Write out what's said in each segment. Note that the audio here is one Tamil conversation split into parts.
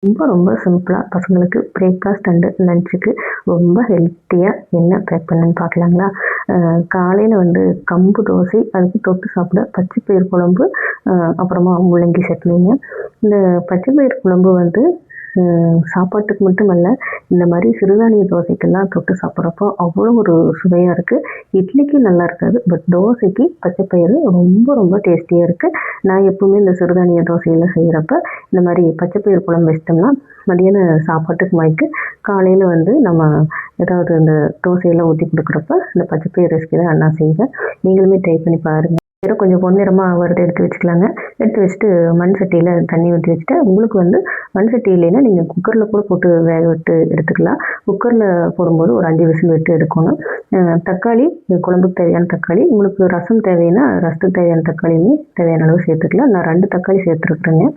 ரொம்ப ரொம்ப சிம்பிளாக பசங்களுக்கு பிரேக்ஃபாஸ்ட் அண்டு லஞ்சுக்கு ரொம்ப ஹெல்த்தியாக என்ன பேக் பண்ணேன்னு பார்க்கலாங்களா? காலையில் வந்து கம்பு தோசை, அதுக்கு தொட்டு சாப்பிட பச்சை பயிறு குழம்பு, அப்புறமா முள்ளங்கி சட்னிங்க. இந்த பச்சை பயிறு குழம்பு வந்து சாப்பாட்டுக்கு மட்டுமல்ல, இந்த மாதிரி சிறுதானிய தோசைக்கெல்லாம் தொட்டு சாப்பிட்றப்போ அவ்வளோ ஒரு சுவையாக இருக்குது. இட்லிக்கு நல்லா இருக்காது, பட் தோசைக்கு பச்சை பயிறு ரொம்ப ரொம்ப டேஸ்டியாக இருக்குது. நான் எப்பவுமே இந்த சிறுதானிய தோசையெல்லாம் செய்கிறப்ப இந்த மாதிரி பச்சை பயிறு குழம்பு வச்சிட்டோம்னா மதியான சாப்பாட்டுக்கு மாய்க்கு காலையில் வந்து நம்ம ஏதாவது இந்த தோசையெல்லாம் ஊற்றி கொடுக்குறப்ப இந்த பச்சை பயிறு ரெசிபி தான் நான் செய்வேன். நீங்களுமே ட்ரை பண்ணி பாருங்கள். வெறும் கொஞ்சம் பொன்னிறமாக வறுத்து எடுத்து வச்சுக்கலாங்க. எடுத்து வச்சுட்டு மண் சட்டியில் தண்ணி ஊற்றி வச்சுட்டு, உங்களுக்கு வந்து மண் சட்டி இல்லைன்னா நீங்கள் குக்கரில் கூட போட்டு வேக விட்டு எடுத்துக்கலாம். குக்கரில் போடும்போது ஒரு 5 விசில் விட்டு எடுக்கணும். தக்காளி, குழம்புக்கு தேவையான தக்காளி, உங்களுக்கு ரசம் தேவைன்னா ரசத்துக்கு தேவையான தக்காளியுமே தேவையான அளவு சேர்த்துக்கலாம். நான் 2 தக்காளி சேர்த்துருக்குறேங்க.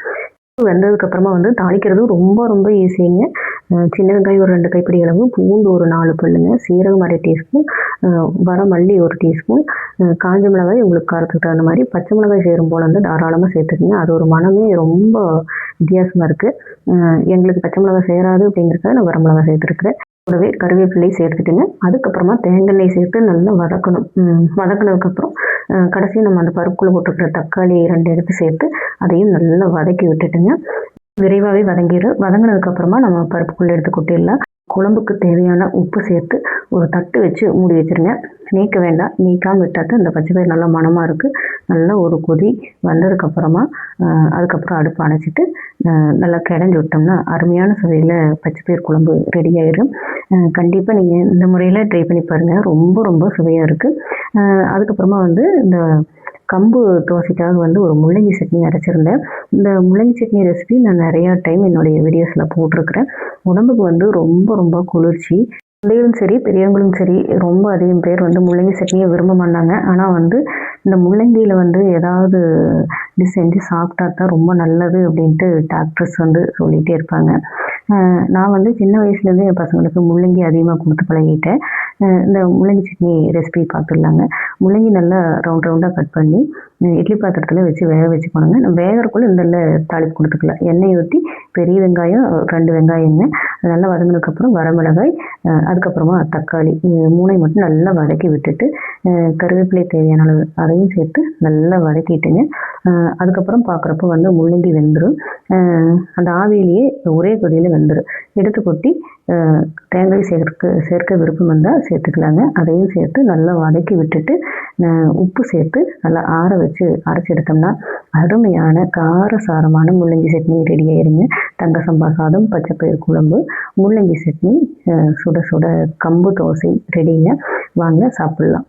வெந்ததுக்கப்புறமா வந்து தாளிக்கிறதும் ரொம்ப ரொம்ப ஈஸிங்க. சின்ன வெங்காயம் ஒரு 2 கைப்பிடி அளவு, பூண்டு ஒரு 4 பல்லுங்க, சீரகம் 1/2 டீஸ்பூன், வரமல்லி 1 டீஸ்பூன், காஞ்ச மிளகாய் உங்களுக்கு காரத்துக்கு தகுந்த மாதிரி, பச்சை மிளகாய் சேரும் போல் வந்து தாராளமாக சேர்த்துக்குங்க. அது ஒரு மனமே ரொம்ப வித்தியாசமாக இருக்குது. எங்களுக்கு பச்சை மிளகாய் சேராது அப்படிங்கிறதுக்காக நான் வரமிளகாய் சேர்த்துருக்குறேன். கூடவே கருவேப்பிலை சேர்த்துட்டுங்க. அதுக்கப்புறமா தேங்காய் சேர்த்து நல்லா வதக்கணும். வதக்கினதுக்கப்புறம் கடைசியாக நம்ம அந்த பருப்புக்குள்ளே போட்டுருக்கிற தக்காளி 2 எடுத்து சேர்த்து அதையும் நல்லா வதக்கி விட்டுட்டுங்க. விரைவாகவே வதங்கினதுக்கப்புறமா நம்ம பருப்புக்குள்ளே எடுத்து கொட்டிடலாம். குழம்புக்கு தேவையான உப்பு சேர்த்து ஒரு தட்டு வச்சு மூடி வச்சுருங்க. நீக்க வேண்டாம், நீக்காமல் விட்டால் தான் இந்த பச்சை பயிறு நல்லா மணமாக இருக்குது. நல்லா ஒரு கொதி வந்ததுக்கப்புறமா அதுக்கப்புறம் அடுப்பு அணைச்சிட்டு நல்லா கிடஞ்சி விட்டோம்னா அருமையான சுவையில் பச்சை பயிறு குழம்பு ரெடி ஆயிடும். கண்டிப்பாக நீங்கள் இந்த முறையில் ட்ரை பண்ணி பாருங்கள். ரொம்ப ரொம்ப சுவையாக இருக்குது. அதுக்கப்புறமா வந்து இந்த கம்பு தோசைக்காக வந்து ஒரு முள்ளங்கி சட்னி அரைச்சிருந்தேன். இந்த முள்ளங்கி சட்னி ரெசிபி நான் நிறையா டைம் என்னுடைய வீடியோஸில் போட்டிருக்கிறேன். உடம்புக்கு வந்து ரொம்ப ரொம்ப குளிர்ச்சி. குழந்தைகளும் சரி பெரியவங்களும் சரி ரொம்ப அதிகம் பேர் வந்து முள்ளங்கி சட்னியை விரும்ப மாட்டாங்க. ஆனால் வந்து இந்த முள்ளங்கியில் வந்து ஏதாவது டிஷ் செஞ்சு சாப்பிட்டா தான் ரொம்ப நல்லது அப்படின்ட்டு டாக்டர்ஸ் வந்து சொல்லிகிட்டே இருப்பாங்க. நான் வந்து சின்ன வயசுலேருந்து என் பசங்களுக்கு முள்ளங்கி அதிகமாக கொடுத்து பழகிட்டேன். இந்த முள்ளங்கி சட்னி ரெசிபி பார்த்துடலாங்க. முள்ளங்கி நல்லா ரவுண்டாக கட் பண்ணி இட்லி பாத்திரத்தில் வச்சு வேக வச்சுக்கணுங்க. நம்ம வேகிறக்குள்ளே இந்த தாளிப்பு கொடுத்துக்கலாம். எண்ணெய் ஊற்றி பெரிய வெங்காயம் 2 வெங்காயங்க, நல்லா வதங்கினதுக்கப்புறம் வரமிளகாய், அதுக்கப்புறமா தக்காளி, 3ஐயும் மட்டும் நல்லா வதக்கி விட்டுட்டு கருவேப்பிலை தேவையான அளவு அதையும் சேர்த்து நல்லா வதக்கிட்டுங்க. அதுக்கப்புறம் பார்க்குறப்ப வந்து முள்ளங்கி வெந்துடும். அந்த ஆவியிலேயே ஒரே கொதியில் வெந்துடும். எடுத்து கொட்டி தேங்காய் சேர்க்க விருப்பம் இருந்தால் சேர்த்துக்கலாங்க. அதையும் சேர்த்து நல்லா வதக்கி விட்டுட்டு உப்பு சேர்த்து நல்லா ஆற வச்சு அரைச்சி எடுத்தோம்னா அருமையான காரசாரமான முள்ளங்கி சட்னி ரெடி ஆயிருங்க. தங்க சம்பா சாதம், பச்சை பயிறு குழம்பு, முள்ளங்கி சட்னி, சுட சுட கம்பு தோசை ரெடிங்க. வாங்க சாப்பிட்லாம்.